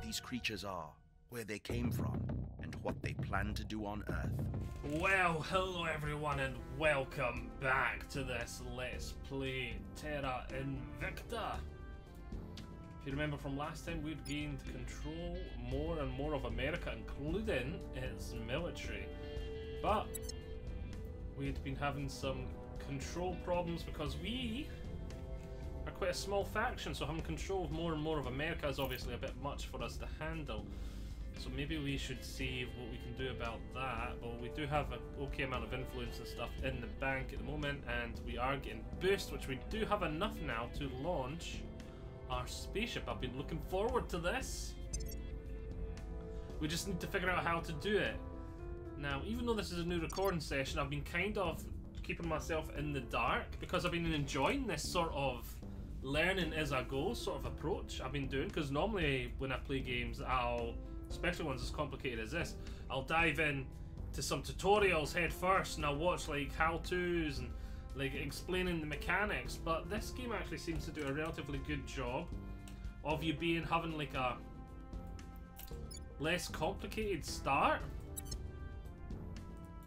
these creatures are, where they came from, and what they plan to do on Earth. Well, hello everyone and welcome back to this Let's Play Terra Invicta. If you remember from last time, we'd gained control more and more of America, including its military. But we'd been having some control problems because we are quite a small faction, so having control of more and more of America is obviously a bit much for us to handle. So maybe we should see what we can do about that. Well, we do have an okay amount of influence and stuff in the bank at the moment, and we are getting boost, which we do have enough now to launch our spaceship. I've been looking forward to this. We just need to figure out how to do it. Now, even though this is a new recording session, I've been kind of keeping myself in the dark because I've been enjoying this sort of learning as I go sort of approach I've been doing, because normally when I play games, especially ones as complicated as this, I'll dive in to some tutorials head first and I'll watch like how-tos and like explaining the mechanics, but this game actually seems to do a relatively good job of you having like a less complicated start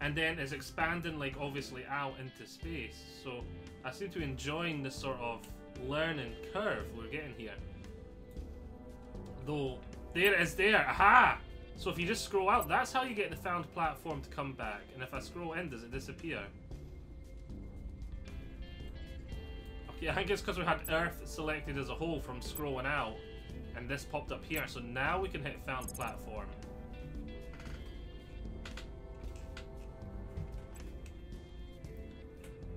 and then is expanding like obviously out into space. So I seem to be enjoying this sort of learning curve we're getting here. Though there it is there, aha! So if you just scroll out, that's how you get the found platform to come back. And if I scroll in, does it disappear? Okay, I think it's because we had Earth selected as a whole from scrolling out, and this popped up here. So now we can hit found platform.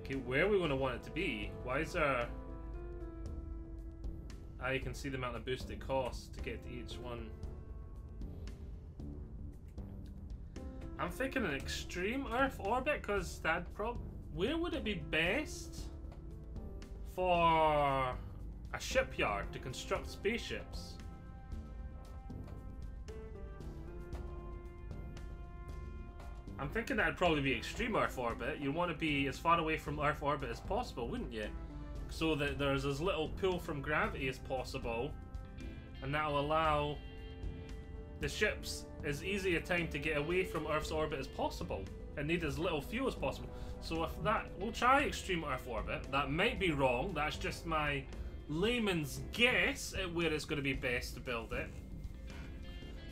Okay, where are we going to want it to be? Why is there... you can see the amount of boost it costs to get to each one. I'm thinking an extreme Earth orbit, because that where would it be best for a shipyard to construct spaceships? I'm thinking that'd probably be extreme Earth orbit. You want to be as far away from Earth orbit as possible, wouldn't you? So that there's as little pull from gravity as possible, and that'll allow the ships as easy a time to get away from Earth's orbit as possible and need as little fuel as possible. So if that, we'll try extreme Earth orbit. That might be wrong, that's just my layman's guess at where it's going to be best to build it.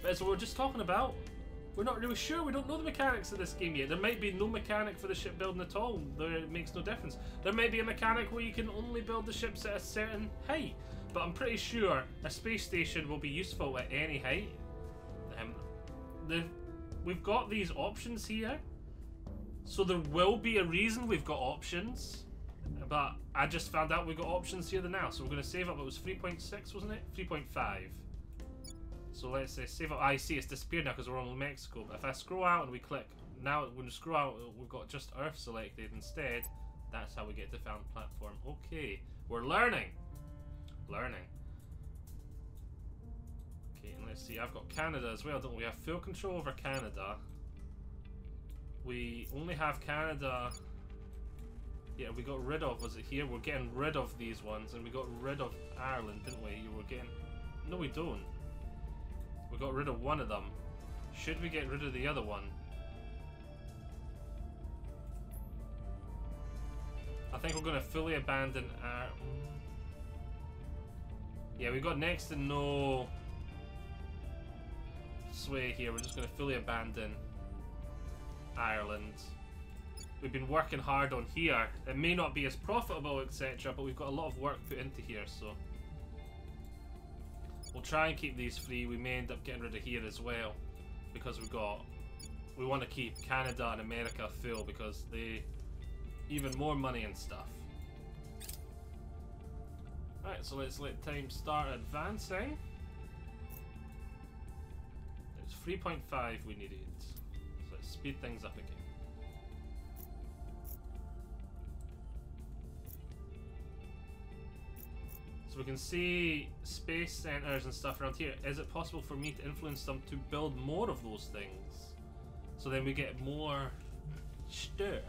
But as we're just talking about, we're not really sure. We don't know the mechanics of this game yet. There might be no mechanic for the ship building at all. It makes no difference. There may be a mechanic where you can only build the ships at a certain height. But I'm pretty sure a space station will be useful at any height. We've got these options here. So there will be a reason we've got options. But I just found out we've got options here now. So we're going to save up. It was 3.6, wasn't it? 3.5. So let's say save up. I see it's disappeared now because we're on Mexico. But if I scroll out and we click, now when we scroll out, we've got just Earth selected instead. That's how we get to found platform. Okay, we're learning. Learning. Okay, and let's see. I've got Canada as well, don't we? We have full control over Canada. We only have Canada. Yeah, we got rid of. Was it here? We're getting rid of these ones, and we got rid of Ireland, didn't we? You were getting. No, we don't. We got rid of one of them. Should we get rid of the other one? I think we're going to fully abandon our... Yeah, we got next to no sway here. We're just going to fully abandon Ireland. We've been working hard on here. It may not be as profitable, etc., but we've got a lot of work put into here, so... We'll try and keep these free. We may end up getting rid of here as well, because we want to keep Canada and America full because they even more money and stuff. Right, so let's let time start advancing. It's 3.5 we needed. So let's speed things up again. So we can see space centers and stuff around here. Is it possible for me to influence them to build more of those things? So then we get more stuff.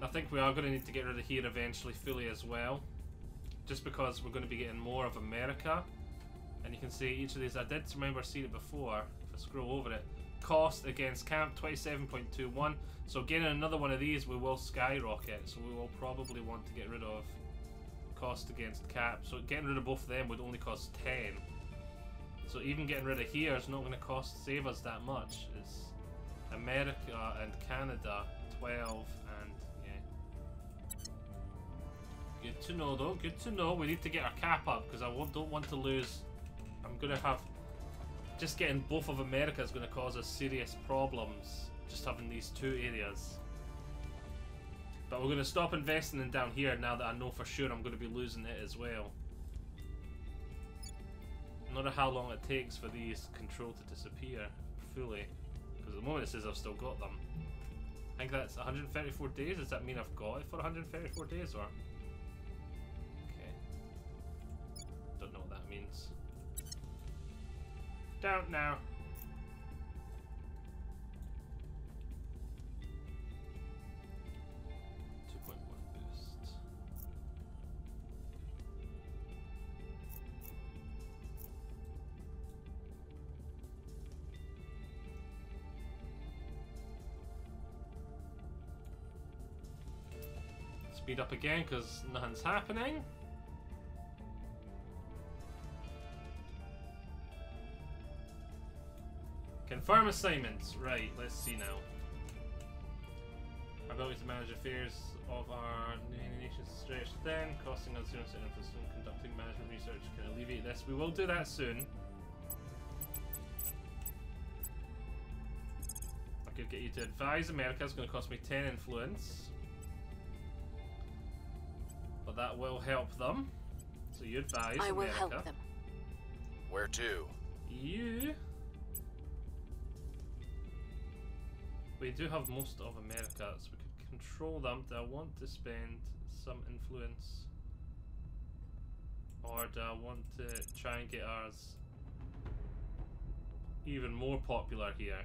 I think we are going to need to get rid of here eventually fully as well. Just because we're going to be getting more of America. And you can see each of these, I did remember seeing it before, if I scroll over it. Cost against camp 27.21. So getting another one of these we will skyrocket, so we will probably want to get rid of cost against cap. So getting rid of both of them would only cost 10. So even getting rid of here is not going to save us that much. It's America and Canada 12 and yeah. Good to know though, good to know. We need to get our cap up because I don't want to lose. I'm going to have... Just getting both of America is going to cause us serious problems. Just having these two areas. But we're going to stop investing in down here now that I know for sure I'm going to be losing it as well. I don't know how long it takes for these control to disappear fully. Because at the moment it says I've still got them. I think that's 134 days. Does that mean I've got it for 134 days or? Okay. Don't know what that means. Don't know. Speed up again because nothing's happening. Confirm assignments. Right, let's see now. Our ability to manage affairs of our nation's stretched thin, costing us 0% interest in conducting management research can alleviate this. We will do that soon. I could get you to advise America. It's going to cost me 10 influence. But that will help them. So you advise America. I will help them. Where to? You... We do have most of America, so we could control them. Do I want to spend some influence? Or do I want to try and get ours even more popular here?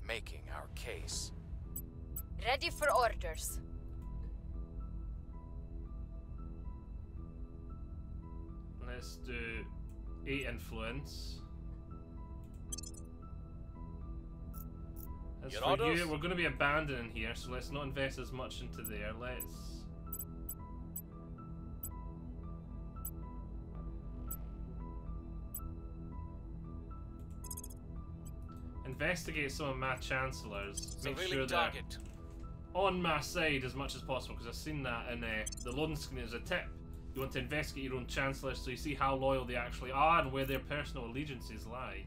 Making our case. Ready for orders. Let's do 8 influence. As for you, we're going to be abandoning here, so let's not invest as much into there. Let's... investigate some of my chancellors. Make sure they're on my side as much as possible, because I've seen that in the loading screen as a tip. You want to investigate your own chancellors so you see how loyal they actually are and where their personal allegiances lie.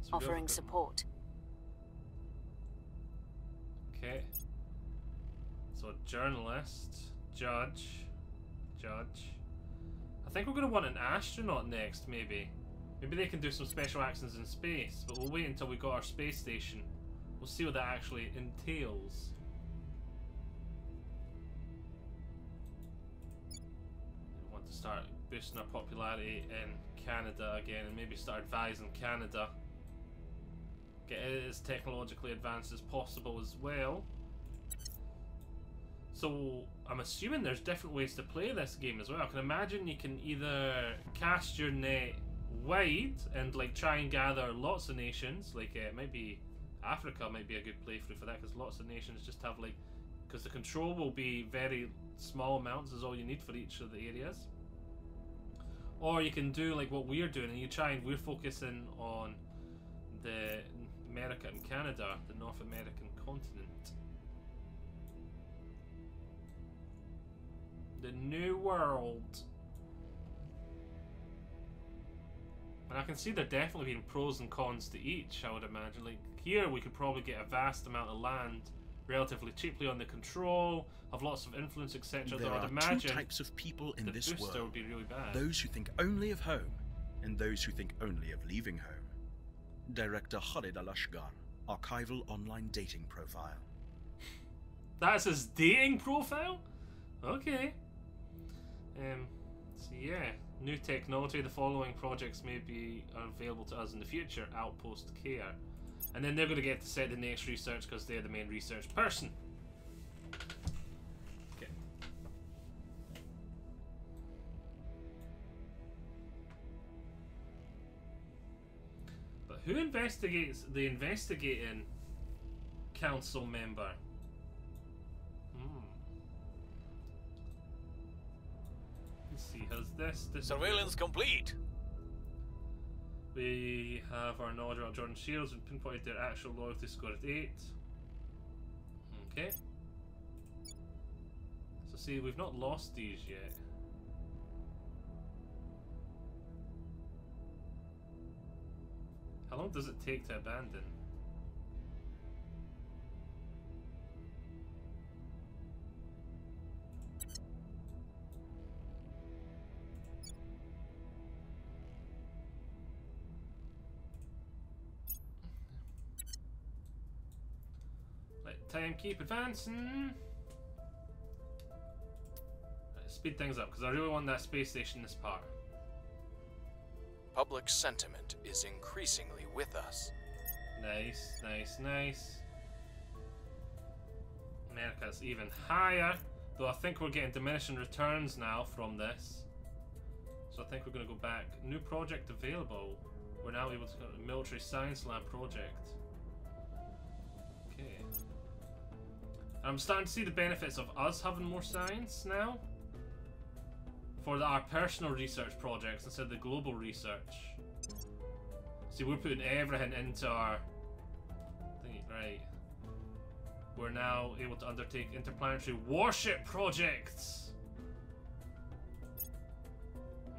So offering support. Okay. So journalist, judge. I think we're going to want an astronaut next, maybe. Maybe they can do some special actions in space, but we'll wait until we got our space station. We'll see what that actually entails. We want to start boosting our popularity in Canada again, and maybe start advising Canada. Get it as technologically advanced as possible as well. So I'm assuming there's different ways to play this game as well. I can imagine you can either cast your net wide and like try and gather lots of nations. Like it might be Africa might be a good playthrough for that, because lots of nations just have like, because the control will be very small amounts is all you need for each of the areas. Or you can do like what we're doing, and you try and we're focusing on the America and Canada, the North American continent. The New World. And I can see there definitely being pros and cons to each, I would imagine. Like here we could probably get a vast amount of land relatively cheaply on the control, have lots of influence, etc. There I'd are imagine two types of people in this world. Would be really bad. Those who think only of home, and those who think only of leaving home. Director Khalid Al-Ashgar, archival online dating profile. That's his dating profile? Okay. So yeah, new technology. The following projects may be available to us in the future. Outpost Care. And then they're going to get to set the next research because they're the main research person. Okay. But who investigates the investigating council member? Let's see, has this Surveillance complete. We have our knowledge about Jordan Shields and pinpointed their actual loyalty score at 8. Okay. So see, we've not lost these yet. How long does it take to abandon? Let time keep advancing. Let's speed things up because I really want that space station this part. Public sentiment is increasingly with us. Nice, nice, nice. America's even higher, though I think we're getting diminishing returns now from this. So I think we're going to go back. New project available. We're now able to go to the military science lab project. Okay. I'm starting to see the benefits of us having more science now. For our personal research projects instead of the global research. See, we're putting everything into our thing, right? We're now able to undertake interplanetary warship projects.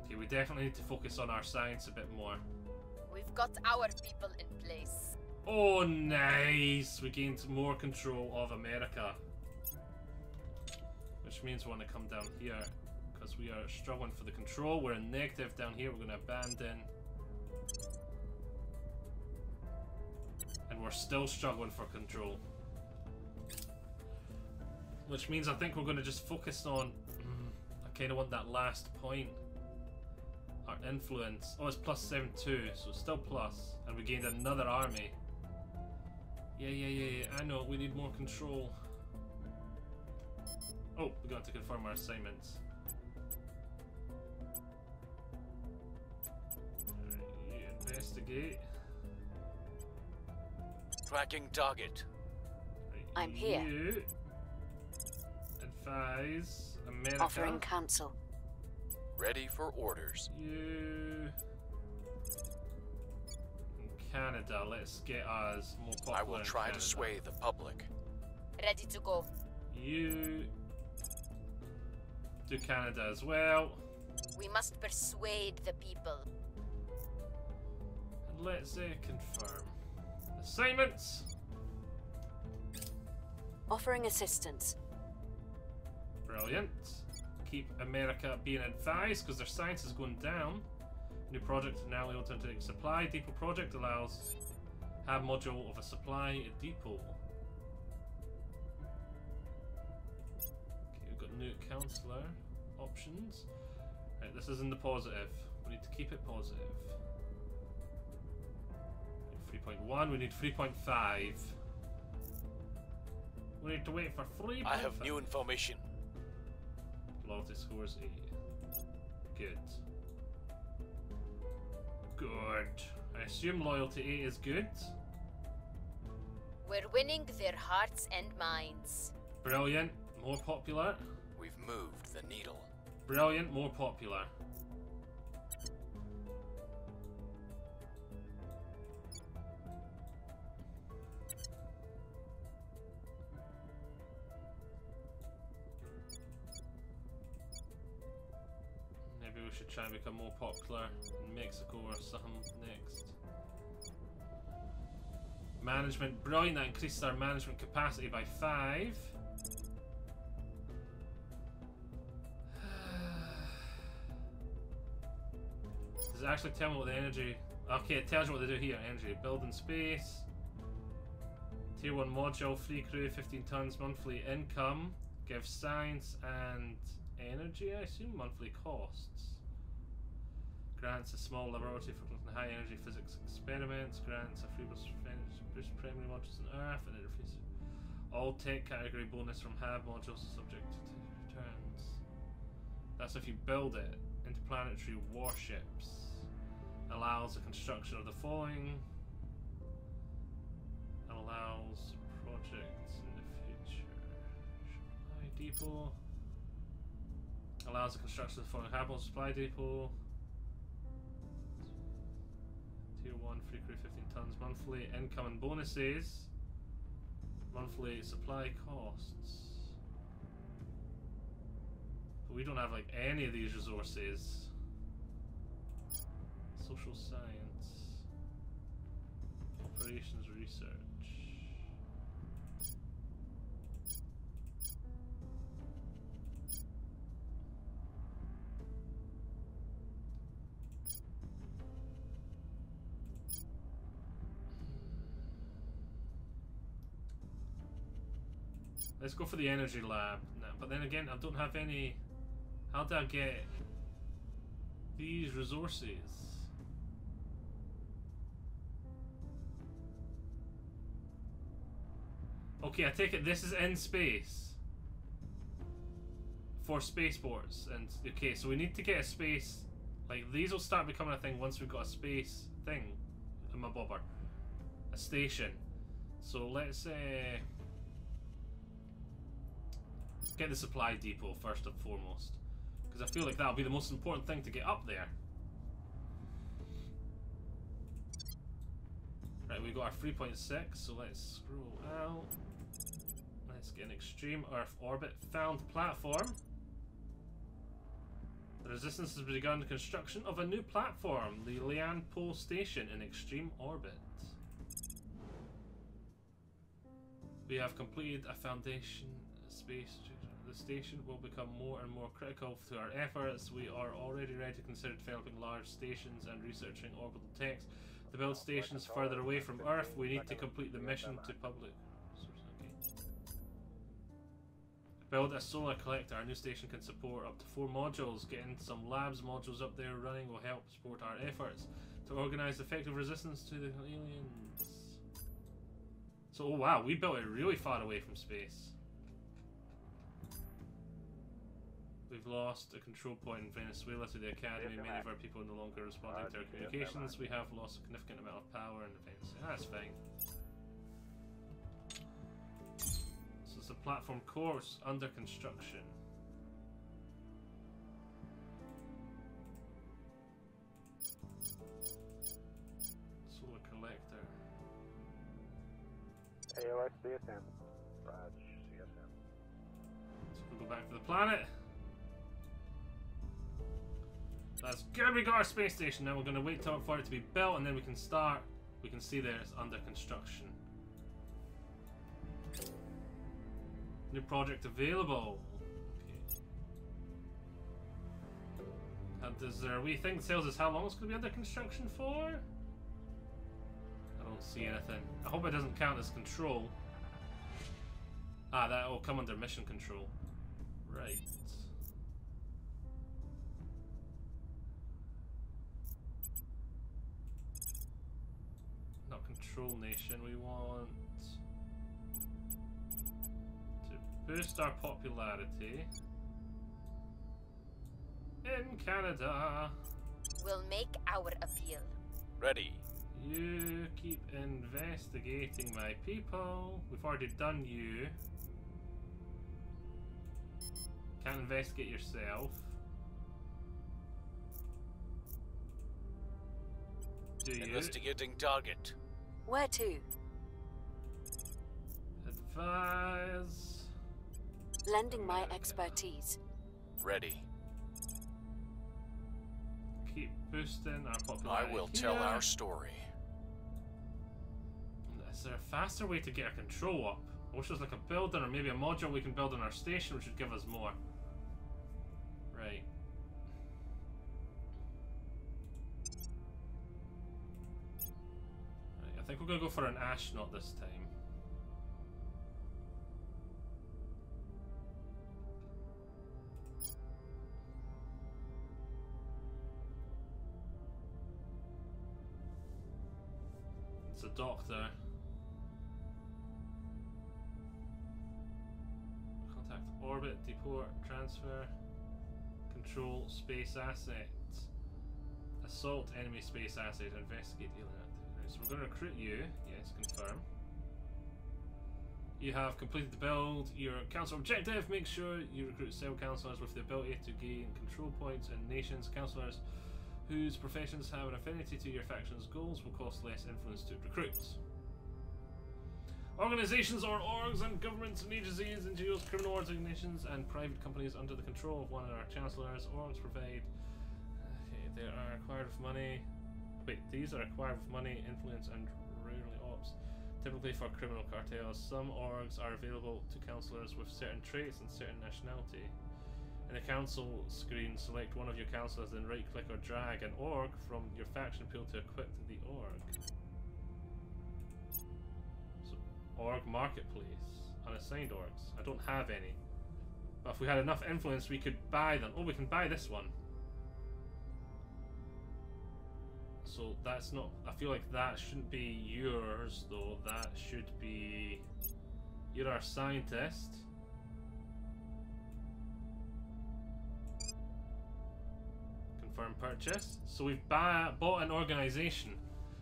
Okay, we definitely need to focus on our science a bit more. We've got our people in place. Oh, nice! We gained more control of America. Which means we want to come down here. Because we are struggling for the control. We're in negative down here. We're going to abandon. And we're still struggling for control. Which means I think we're going to just focus on... I kind of want that last point. Our influence. Oh, it's plus 7 too. So it's still plus. And we gained another army. Yeah. I know. We need more control. Oh, we got to confirm our assignments. Investigate. Tracking target. I'm here. You advise America. Offering counsel. Ready for orders. You Canada. Let's get us more popular. I will in try Canada. to sway the public. Ready to go. You do Canada as well. We must persuade the people. Let's confirm. Assignments. Offering assistance. Brilliant. Keep America being advised because their science is going down. New project is now able to take supply. Depot project allows hab module of a supply depot. Okay, we've got new counselor options. Right, this is in the positive. We need to keep it positive. 3.1, we need 3.5. We need to wait for 3.5. I have new information. Loyalty scores 8. Good. Good. I assume loyalty 8 is good. We're winning their hearts and minds. Brilliant. More popular. We've moved the needle. Brilliant. More popular. Maybe we should try and become more popular in Mexico or something next. Management, brilliant, that increases our management capacity by 5. Does it actually tell me what the energy... Okay, it tells you what they do here. Energy, building space. Tier 1 module, free crew, 15 tons, monthly income. Gives science and energy, I assume, monthly costs. Grants a small laboratory for high energy physics experiments. Grants a free Boost primary modules on Earth and interface. All tech category bonus from HAB modules subject to returns. That's if you build it. Interplanetary warships. Allows the construction of the following. Allows projects in the future. Supply depot. Allows the construction of the following HAB supply depot. Tier 1 free crew 15 tons. Monthly income and bonuses. Monthly supply costs. But we don't have like any of these resources. Social science. Operations research. Let's go for the energy lab now. But then again, I don't have any. How do I get these resources? Okay, I take it this is in space for spaceports, and okay, so we need to get a space. Like these will start becoming a thing once we've got a space thing in my bobber, a station. So let's get the supply depot first and foremost, because I feel like that'll be the most important thing to get up there. Right, we got our 3.6, so let's scroll out. Let's get an extreme Earth orbit found platform. The Resistance has begun the construction of a new platform, the Lian Pole Station in extreme orbit. We have completed a foundation space. The station will become more and more critical to our efforts. We are already ready to consider developing large stations and researching orbital techs. To build stations further away from Earth, we need to complete the mission to public. Okay. Build a solar collector. Our new station can support up to 4 modules. Getting some labs modules up there running will help support our efforts to organize effective resistance to the aliens. So, oh wow, we built it really far away from space. We've lost a control point in Venezuela to the Academy. Many of our people are no longer responding to our communications. We have lost a significant amount of power in events. That's fine. So it's a platform course under construction. Solar collector. AOS CSM. Raj CSM. So we'll go back to the planet. That's good, we got our space station. Now we're going to wait for it to be built, and then we can start. We can see there it's under construction. New project available. Okay. And is there a wee thing that tells us how long it's going to be under construction for? I don't see anything. I hope it doesn't count as control. Ah, that will come under mission control. Right. Control nation, we want to boost our popularity in Canada. We'll make our appeal. Ready. You keep investigating my people. We've already done you. Can't investigate yourself. Do you? Investigating target. Where to? Advise. Lending my expertise. Ready. Keep boosting our popularity. I will tell our story. Is there a faster way to get our control up? I wish there was like a building or maybe a module we can build on our station which would give us more. Right. I think we're going to go for an astronaut this time. It's a doctor. orbit, deport, transfer, control space assets, assault enemy space asset, investigate alien activity. So we're going to recruit you. Yes, confirm. You have completed the build. Your council objective: make sure you recruit cell councillors with the ability to gain control points in nations. Councillors whose professions have an affinity to your faction's goals will cost less influence to recruit. Organizations or orgs and governments and agencies, NGOs, criminal organizations, and private companies under the control of one of our chancellors. Orgs provide. Okay, they are acquired with money. Wait, these are acquired with money, influence, and rarely ops. Typically for criminal cartels. Some orgs are available to councillors with certain traits and certain nationality. In the council screen, select one of your councillors, then right click or drag an org from your faction pool to equip the org. So, org marketplace. Unassigned orgs. I don't have any. But if we had enough influence, we could buy them. Oh, we can buy this one. So that's not... I feel like that shouldn't be yours, though. That should be... You're our scientist. Confirm purchase. So we've bought an organization.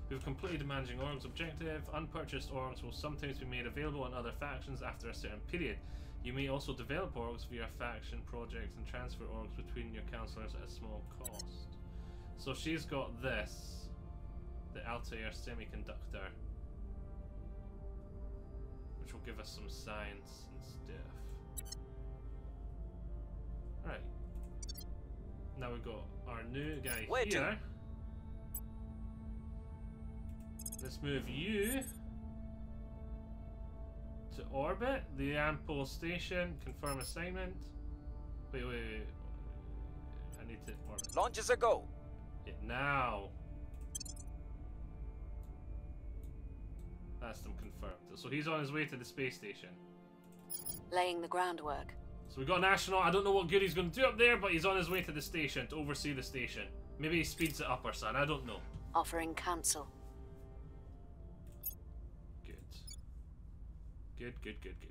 We've completed managing orgs objective. Unpurchased orgs will sometimes be made available in other factions after a certain period. You may also develop orgs via faction projects and transfer orgs between your councillors at a small cost. So she's got this, the Altair semiconductor, which will give us some science and stuff. Right. Now we've got our new guy here. Let's move you to orbit, the Ample Station, confirm assignment. Wait. I need to orbit. Launches a go. It now. That's them confirmed. So he's on his way to the space station. Laying the groundwork. So we got an astronaut. I don't know what good he's going to do up there, but he's on his way to the station to oversee the station. Maybe he speeds it up or something. I don't know. Offering counsel. Good.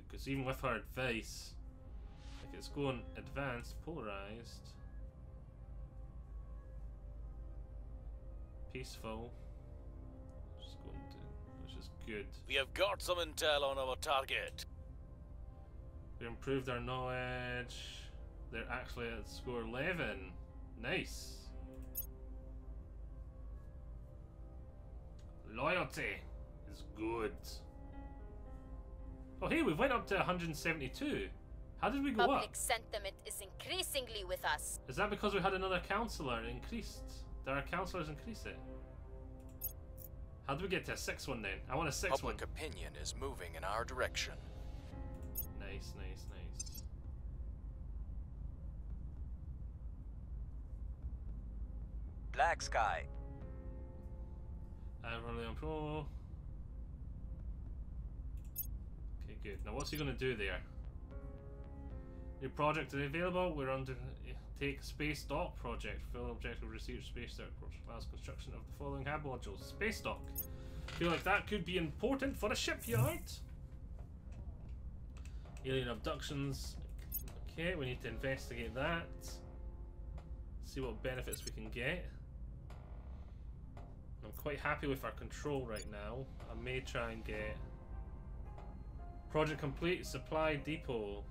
Because even with her advice, like it's going advanced, polarized, peaceful, just going to, which is good. We have got some intel on our target. We improved our knowledge. They're actually at score 11. Nice. Loyalty is good. Oh hey, we went up to 172. How did we go Public up? sentiment is increasingly with us. Is that because we had another councillor increased? Did our councillors increase it? How did we get to a 6-1 then? I want a 6-1. Public opinion is moving in our direction. Nice. Black sky. Really on pro. Okay, good. Now what's he going to do there? New project is available. We're under take space dock project. Full objective research space dock allows construction of the following hab modules. Space dock. Feel like that could be important for a shipyard. Alien abductions. Okay, we need to investigate that. See what benefits we can get. I'm quite happy with our control right now. I may try and get project complete, supply depot.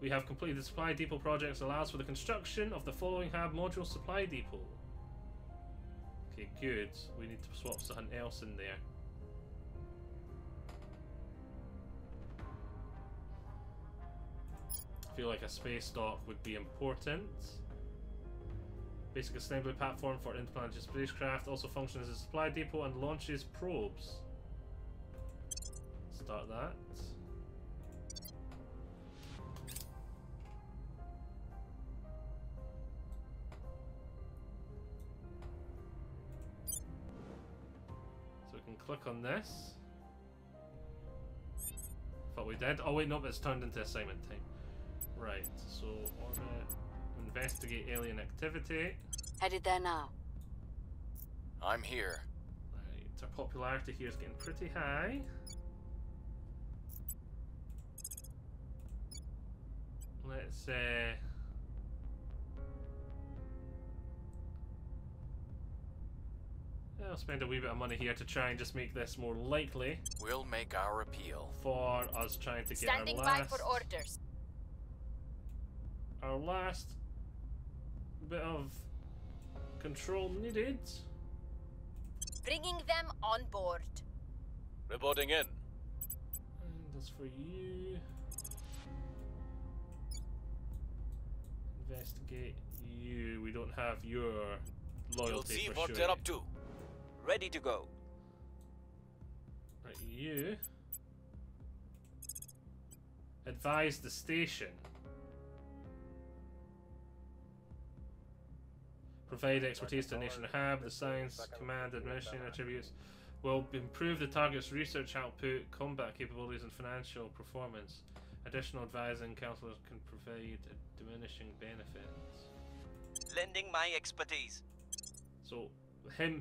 We have completed the supply depot projects. Allows for the construction of the following hab module supply depot. Okay, good. We need to swap something else in there. I feel like a space dock would be important. Basic assembly platform for interplanetary spacecraft. Also functions as a supply depot and launches probes. Start that. So we can click on this. Thought we did. Oh wait, no, it's turned into assignment time. Right, so orbit. Investigate alien activity. Headed there now. I'm here. Right, our popularity here is getting pretty high. Let's I'll spend a wee bit of money here to try and just make this more likely. We'll make our appeal. For us trying to get Standing our by last, for orders. our last bit of control needed. Bringing them on board. Reporting in. And that's for you. Investigate you. We don't have your You'll loyalty see for what sure. they're up to. Ready to go. Right, you advise the station. Provide expertise to the nation hab. The science command administration attributes will improve the target's research output, combat capabilities, and financial performance. Additional advising counselors can provide diminishing benefits. Lending my expertise. So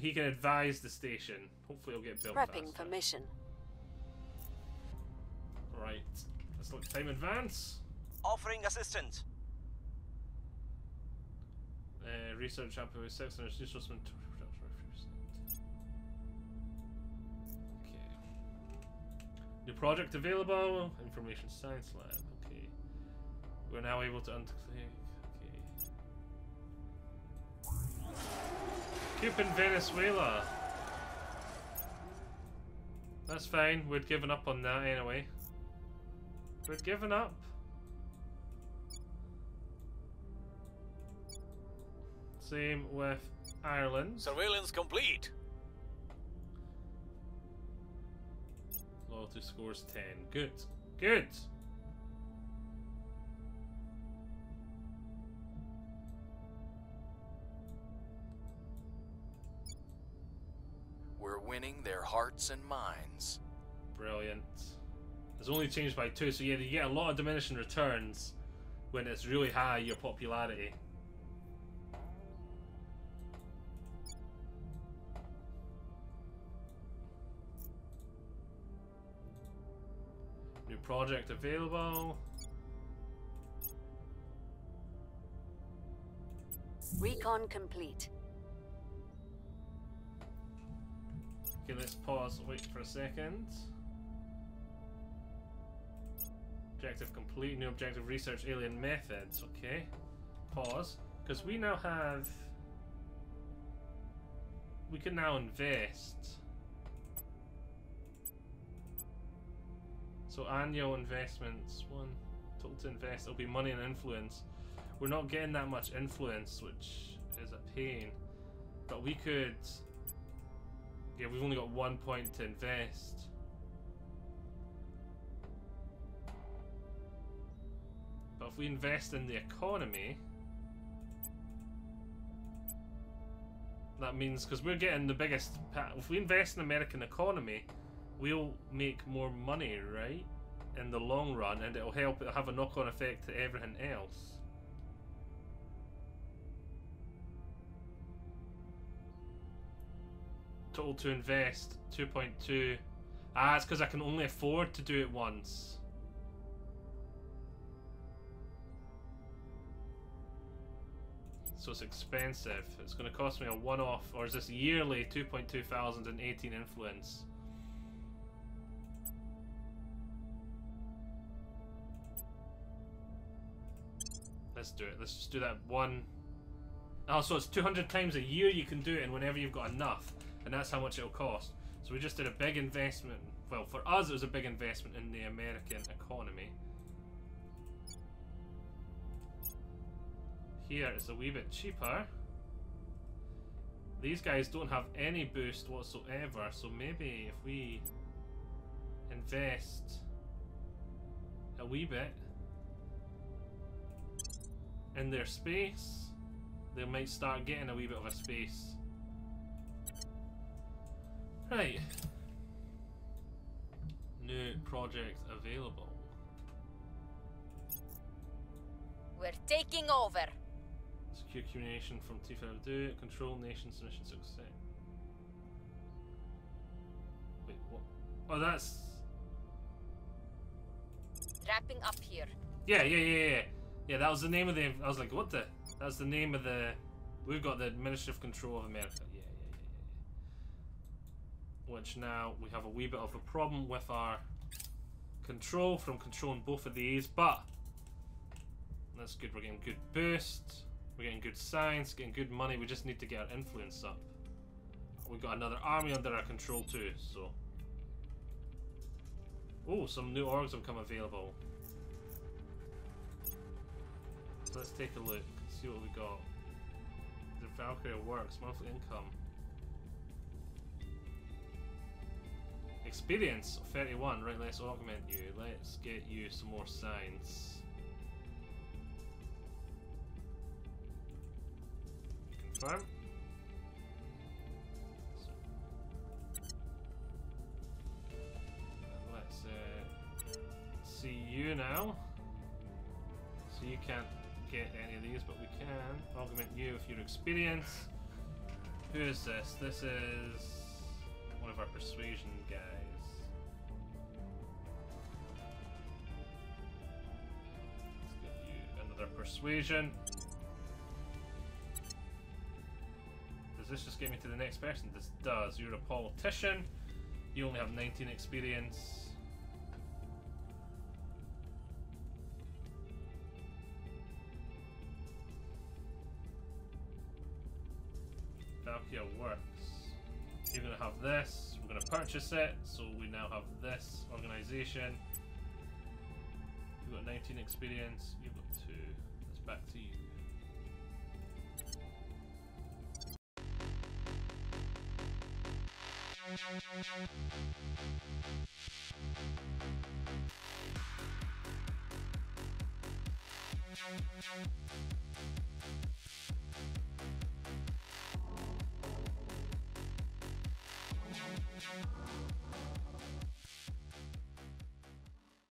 he can advise the station. Hopefully it'll get built Prepping faster. for mission. Right. Let's look time advance. Offering assistance. Research output 600 resource. Okay. New project available. Information science lab. Okay. We're now able to unclick. Okay. Cuban Venezuela. That's fine. We'd given up on that anyway. We'd given up. Same with Ireland. Surveillance complete. Loyalty scores 10. Good. Good. We're winning their hearts and minds. Brilliant. It's only changed by 2, so yeah, you get a lot of diminishing returns when it's really high, your popularity. New project available. Recon complete. Okay, let's pause, wait for a second. Objective complete, new objective research alien methods, okay. Pause, because we now have... We can now invest. So annual investments, one, total to invest, it'll be money and influence. We're not getting that much influence, which is a pain. But we could... Yeah, we've only got 1 point to invest. But if we invest in the economy, that means, because we're getting the biggest, if we invest in the American economy, we'll make more money, right? In the long run, and it'll help, it'll have a knock-on effect to everything else. Total to invest 2.2. Ah, it's because I can only afford to do it once. So it's expensive. It's going to cost me a one-off, or is this yearly 2.2 thousand and 18 influence? Let's do it. Let's just do that one. Oh, so it's 200 times a year you can do it, and whenever you've got enough. And that's how much it'll cost. So we just did a big investment. Well, for us it was a big investment in the American economy. Here it's a wee bit cheaper. These guys don't have any boost whatsoever, so maybe if we invest a wee bit in their space, they might start getting a wee bit of a space. Right. New project available. We're taking over. Secure communication from T5 control nation's mission success. Wait, what? Oh, that's... Wrapping up here. Yeah. Yeah, that was the name of the. I was like, what the? That's the name of the. We've got the Ministry of Control of America. Yeah. Which now we have a wee bit of a problem with our control from controlling both of these, but that's good. We're getting good boost. We're getting good science, getting good money. We just need to get our influence up. We've got another army under our control too, so. Oh, some new orgs have come available. So let's take a look, see what we got. The Valkyrie works, monthly income. Experience 31, right, let's augment you. Let's get you some more science. Confirm. Let's see you now. So you can't get any of these, but we can augment you with your experience. Who is this? This is one of our persuasion guys. Let's get you another persuasion. Does this just get me to the next person? This does. You're a politician. You only have 19 experience. Valkyria works. You're going to have this. We're going to purchase it. So we now have this organization. You've got 19 experience. You've got 2. It's back to you.